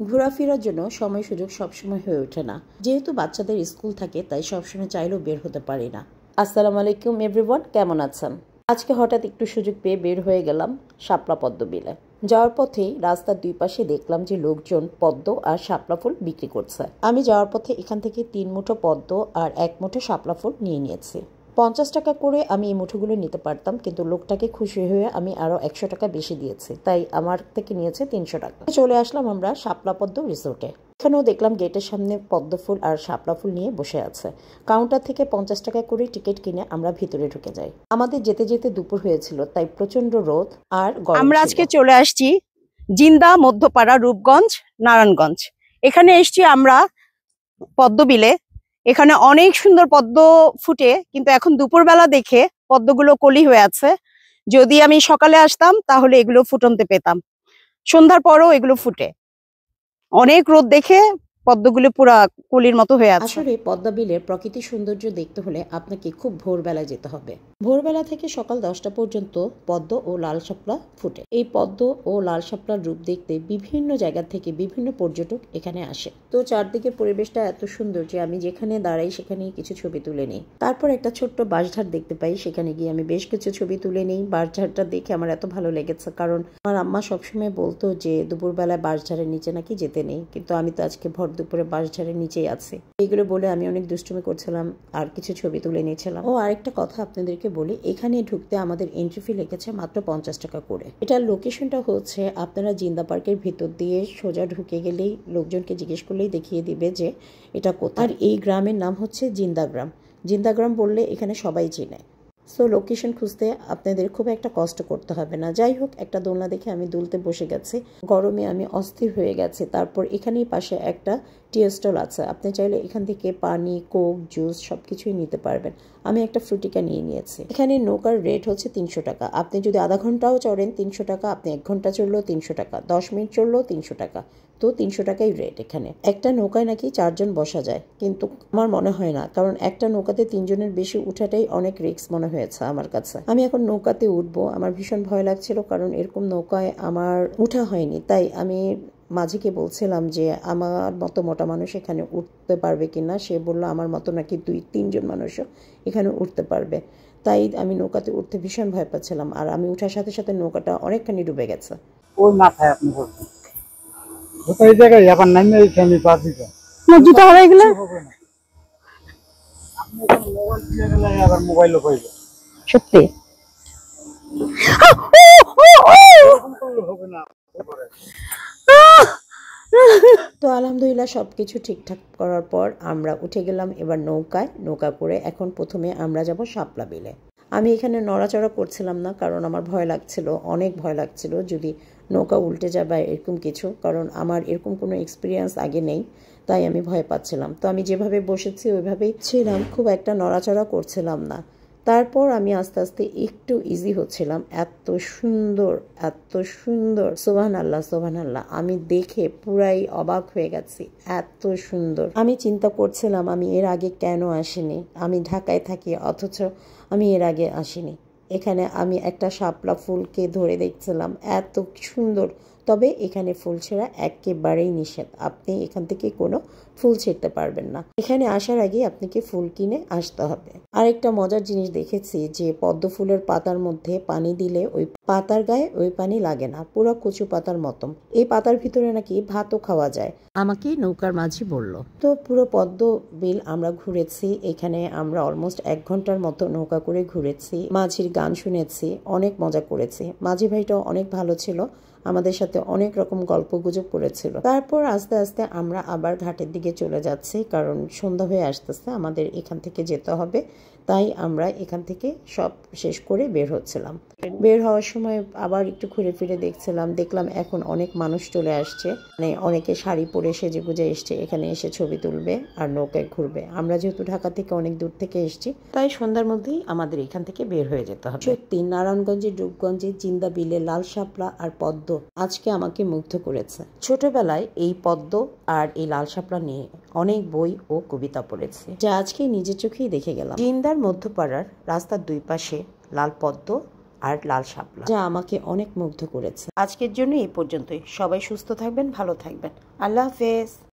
ঘোরাফেরার জন্য সময় সুযোগ সবসময় হয়ে ওঠে না, যেহেতু বাচ্চাদের স্কুল থাকে তাই সবসময় চাইলেও বের হতে পারি না। আসসালামু আলাইকুম এভরিওয়ান, কেমন আছেন? আজকে হঠাৎ একটু সুযোগ পেয়ে বের হয়ে গেলাম শাপলা পদ্ম বিলে। যাওয়ার পথেই রাস্তার দুই পাশে দেখলাম যে লোকজন পদ্ম আর শাপলা ফুল বিক্রি করছে। আমি যাওয়ার পথে এখান থেকে 3 মুঠো পদ্ম আর 1 মুঠো শাপলা ফুল নিয়ে নিয়েছি। 50 টাকা করে আমি এই মুঠোগুলো নিতে পারতাম, কিন্তু লোকটাকে খুশি হয়ে আমি আরো 100 টাকা বেশি দিয়েছি, তাই আমার থেকে নিয়েছে 300 টাকা। চলে আসলাম আমরা শাপলা পদ্ম রিসোর্টে। এখানেও দেখলাম গেটের সামনে পদ্ম ফুল আর শাপলা ফুল নিয়ে বসে আছে। কাউন্টার থেকে 50 টাকা করে টিকিট কিনে আমরা ভিতরে ঢুকে যাই। আমাদের যেতে যেতে দুপুর হয়েছিল, তাই প্রচন্ড রোদ আর গরম। আমরা আজকে চলে আসছি জিন্দা, মধ্যপাড়া, রূপগঞ্জ, নারায়ণগঞ্জ। এখানে এসছি আমরা পদ্মবিলে। এখানে অনেক সুন্দর পদ্ম ফুটে, কিন্তু এখন দুপুরবেলা দেখে পদ্মগুলো কলি হয়ে আছে। যদি আমি সকালে আসতাম তাহলে এগুলো ফুটনতে পেতাম, সন্ধ্যার পরও এগুলো ফুটে। অনেক রোদ দেখে পদ্মগুলো পুরা কলির মতো হয়ে আছে। আসলে পদ্মা বিলের প্রকৃতি সৌন্দর্য দেখতে হলে আপনাকে খুব ভোরবেলায় যেতে হবে। ভোরবেলা থেকে সকাল 10টা পর্যন্ত পদ্ম ও লাল শাপলা ফুটে। এই পদ্ম ও লাল শাপলার রূপ দেখতে বিভিন্ন জায়গা থেকে বিভিন্ন পর্যটক এখানে আসে। তো চারদিকের পরিবেশটা এত সুন্দর যে আমি যেখানে দাঁড়াই সেখানেই কিছু ছবি তুলে নিই। তারপর একটা ছোট্ট বাঁশঝাড় দেখতে পাই, সেখানে গিয়ে আমি বেশ কিছু ছবি তুলে নিই। বাঁশঝাড়টা দেখে আমার এত ভালো লেগেছে, কারণ আমার আম্মা সবসময় বলতো যে দুপুরবেলায় বাঁশঝাড়ের নিচে নাকি যেতে নেই, কিন্তু আমি তো আজকে ভর দুপুরে বাঁশঝাড়ের নিচেই আছি। এইগুলো বলে আমি অনেক দুষ্টুমি করছিলাম আর কিছু ছবি তুলে নিয়েছিলাম। ও আরেকটা কথা আপনাদেরকে বলি, এখানে ঢুকতে আমাদের এন্ট্রি ফি লেগেছে মাত্র 50 টাকা করে। এটার লোকেশনটা হচ্ছে আপনারা জিন্দা পার্কের ভিতর দিয়ে সোজা ঢুকে গেলেই লোকজনকে জিজ্ঞেস করলেই দেখিয়ে দিবে যে এটা কোথায়। আর এই গ্রামের নাম হচ্ছে জিন্দা গ্রাম। জিন্দা গ্রাম বললে এখানে সবাই চিনে। সো লোকেশন খুঁজতে আপনাদের খুব একটা কষ্ট করতে হবে না। যাই হোক, একটা দোলনা দেখে আমি দুলতে বসে গেছি। গরমে আমি অস্থির হয়ে গেছি। তারপর এখানেই পাশে একটা টি স্টল আছে, আপনি চাইলে এখান থেকে পানি, কোক, জুস সবকিছুই নিতে পারবেন। আমি একটা ফ্রুটিকা নিয়ে নিয়েছি। এখানে নৌকার রেট হচ্ছে 300 টাকা। আপনি যদি আধা ঘন্টাও চড়েন 300 টাকা, আপনি 1 ঘন্টা চললেও 300 টাকা, 10 মিনিট চললেও 300 টাকা। তো 300 টাকাই রেট এখানে। একটা নৌকায় নাকি 4 জন বসা যায়, কিন্তু আমার মনে হয় না, কারণ একটা নৌকাতে 3 জনের বেশি উঠাটাই অনেক রিস্ক মনে হয়েছে আমার কাছে। আমি এখন নৌকাতে উঠবো, আমার ভীষণ ভয় লাগছিল, কারণ এরকম নৌকায় আমার উঠা হয়নি। তাই আমি মাঝিকে বলছিলাম যে আমার মতো মোটা মানুষ এখানে উঠতে পারবে কিনা। সে বলল আমার মতো নাকি 2-3 জন মানুষও এখানে উঠতে পারবে। তাই আমি নৌকাতে উঠতে ভীষণ ভয় পাচ্ছিলাম, আর আমি উঠার সাথে সাথে নৌকাটা অনেকখানি ডুবে গেছে। ওই মাথায় আপনি বলছেন এই জায়গায় আবার নামে আমি বাদ দিতে জুতা হয়ে গেলে আপনি মোবাইল দিয়ে গেলে আবার মোবাইলও পাইবে সত্যি হবে না। তো আলহামদুলিল্লাহ সবকিছু ঠিকঠাক করার পর আমরা উঠে গেলাম এবার নৌকায়। নৌকা করে এখন প্রথমে আমরা যাব শাপলা বিলে। আমি এখানে নড়াচড়া করছিলাম না, কারণ আমার ভয় লাগছিল, অনেক ভয় লাগছিল যদি নৌকা উল্টে যায় বা এরকম কিছু, কারণ আমার এরকম কোনো এক্সপিরিয়েন্স আগে নেই, তাই আমি ভয় পাচ্ছিলাম। তো আমি যেভাবে বসেছি ওইভাবেই ছিলাম, খুব একটা নড়াচড়া করছিলাম না। তারপর আমি আস্তে আস্তে একটু ইজি হচ্ছিলাম। এত সুন্দর, এত সুন্দর, সুবহানাল্লাহ সুবহানাল্লাহ, আমি দেখে পুরাই অবাক হয়ে গেছি, এত সুন্দর। আমি চিন্তা করছিলাম আমি এর আগে কেন আসিনি। আমি ঢাকায় থাকি, অথচ আমি এর আগে আসিনি। এখানে আমি একটা শাপলা ফুলকে ধরে দেখছিলাম, এত সুন্দর। তবে এখানে ফুল ছেঁড়া একেবারেই নিষেধ, আপনি এখান থেকে কোনো ফুল ছিঁড়তে পারবেন না। এখানে আসার আগে আপনাকে ফুল কিনে আসতে হবে। আরেকটা মজার জিনিস দেখেছি যে পদ্ম ফুলের পাতার মধ্যে পানি দিলে ওই পাতার গায়ে ওই পানি লাগে না, পুরো কচু পাতার মতন। এই পাতার ভিতরে নাকি ভাতও খাওয়া যায়, আমাকে নৌকার মাঝি বলল। তো পুরো পদ্ম বিল আমরা ঘুরেছি। এখানে আমরা অলমোস্ট 1 ঘন্টার মতো নৌকা করে ঘুরেছি, মাঝির গান শুনেছি, অনেক মজা করেছি। মাঝি ভাইটাও অনেক ভালো ছিল, আমাদের সাথে অনেক রকম গল্প গুজব করেছিল। তারপর আস্তে আস্তে আমরা আবার ঘাটের দিকে চলে যাচ্ছি, কারণ সন্ধ্যা হয়ে আসতেছে, আমাদের এখান থেকে যেতে হবে। তাই আমরা এখান থেকে সব শেষ করে বের হচ্ছিলাম। বের হওয়ার সময় আবার একটু ঘুরে ফিরে দেখলাম এখন অনেক মানুষ চলে আসছে, মানে অনেকে শাড়ি পরে সেজে গুজে এসছে, এখানে এসে ছবি তুলবে আর নৌকায় ঘুরবে। আমরা যেহেতু ঢাকা থেকে অনেক দূর থেকে এসছি, তাই সন্ধ্যার মধ্যেই আমাদের এখান থেকে বের হয়ে যেতে হবে। সত্যি নারায়ণগঞ্জের, রূপগঞ্জের জিন্দা বিলে লাল শাপলা আর পদ্ম আজকে আমাকে মুগ্ধ করেছে। ছোটবেলায় এই পদ্ম আর এই লাল শাপলা নিয়ে অনেক বই ও কবিতা পড়েছি, যা আজকে নিজের চোখেই দেখে গেলাম। জিন্দার মধ্যপাড়ার রাস্তার দুই পাশে লাল পদ্ম আর লাল শাপলা, যা আমাকে অনেক মুগ্ধ করেছে। আজকের জন্য এই পর্যন্তই। সবাই সুস্থ থাকবেন, ভালো থাকবেন। আল্লাহ হাফেজ।